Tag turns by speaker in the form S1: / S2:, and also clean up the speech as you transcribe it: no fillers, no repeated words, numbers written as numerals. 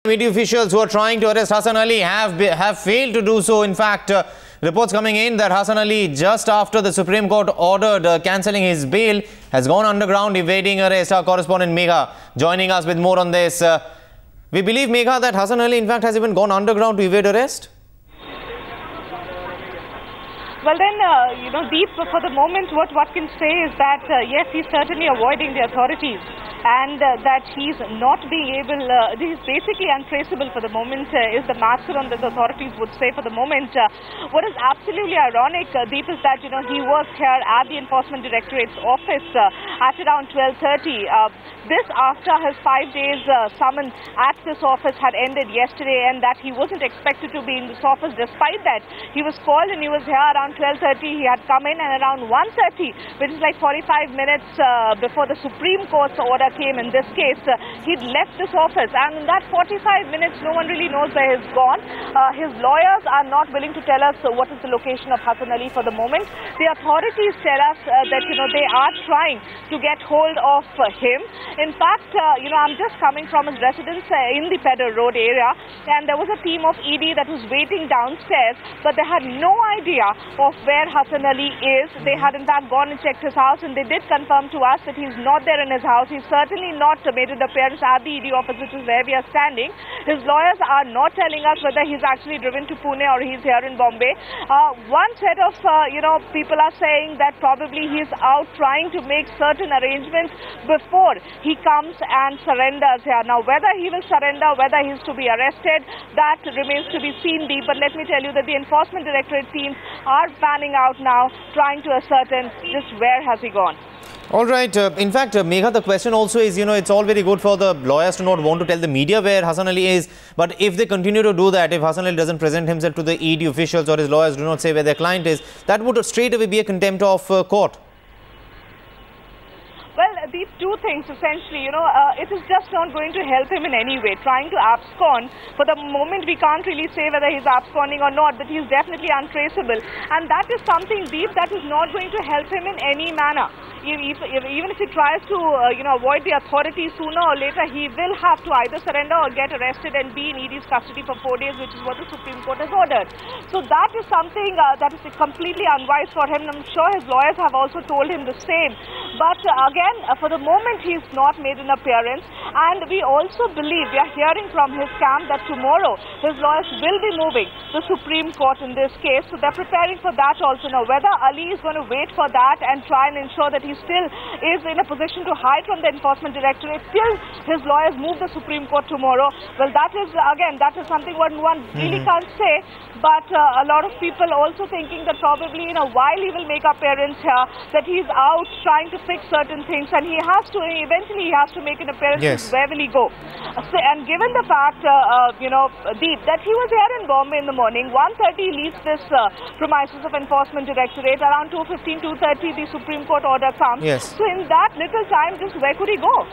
S1: Media officials who are trying to arrest Hassan Ali have failed to do so. In fact, reports coming in that Hassan Ali, just after the Supreme Court ordered cancelling his bail, has gone underground evading arrest. Our correspondent Megha joining us with more on this. We believe, Megha, that Hassan Ali in fact has even gone underground to evade arrest?
S2: Well then, Deep, for the moment, what one can say is that, yes, he's certainly avoiding the authorities. And that he's not being able, he's basically untraceable for the moment, is the maximum that the authorities would say for the moment. What is absolutely ironic, Deep, is that, he was here at the Enforcement Directorate's office at around 12:30. This after his 5 days summon at this office had ended yesterday, and that he wasn't expected to be in this office. Despite that, he was called and he was here around 12:30. He had come in, and around 1:30, which is like 45 minutes before the Supreme Court's order came in this case, he'd left this office, and in that 45 minutes no one really knows where he's gone. His lawyers are not willing to tell us what is the location of Hassan Ali for the moment. The authorities tell us that they are trying to get hold of him. In fact, I'm just coming from his residence in the Pedder Road area, and there was a team of ED that was waiting downstairs, but they had no idea of where Hassan Ali is. They had in fact gone and checked his house, and they did confirm to us that he's not there in his house. He's certainly not made an appearance at the ED office, which is where we are standing. His lawyers are not telling us whether he's actually driven to Pune or he's here in Bombay. One set of, people are saying that probably he's out trying to make certain arrangements before he comes and surrenders here. Now, whether he will surrender, whether he's to be arrested, that remains to be seen, Deep. But let me tell you that the Enforcement Directorate teams are panning out now, trying to ascertain just where has he gone.
S1: All right. In fact, Megha, the question also is, it's all very good for the lawyers to not want to tell the media where Hassan Ali is. But if they continue to do that, if Hassan Ali doesn't present himself to the ED officials or his lawyers do not say where their client is, that would straight away be a contempt of court.
S2: Well, these two things, essentially, it is just not going to help him in any way. Trying to abscond, for the moment, we can't really say whether he's absconding or not, but he's definitely untraceable. And that is something, Deep, that is not going to help him in any manner. Even if he tries to, avoid the authorities, sooner or later, he will have to either surrender or get arrested and be in ED's custody for 4 days, which is what the Supreme Court has ordered. So that is something that is completely unwise for him. I'm sure his lawyers have also told him the same. But again, for the moment, he's not made an appearance. And we also believe, we are hearing from his camp that tomorrow his lawyers will be moving the Supreme Court in this case. So they're preparing for that also. Now, whether Ali is going to wait for that and try and ensure that he still is in a position to hide from the Enforcement Directorate till his lawyers move the Supreme Court tomorrow, well, that is, again, that is something one really can't say. But a lot of people also thinking that probably, while he will make appearance here, that he's out trying to fix certain things, and he has to, eventually he has to make an appearance.
S1: Yes.
S2: Where will he go? And given the fact, Deep, that he was here in Bombay in the morning, 1:30 leaves this premises of Enforcement Directorate, around 2:15, 2:30 the Supreme Court order comes.
S1: Yes.
S2: So in that little time, just where could he go?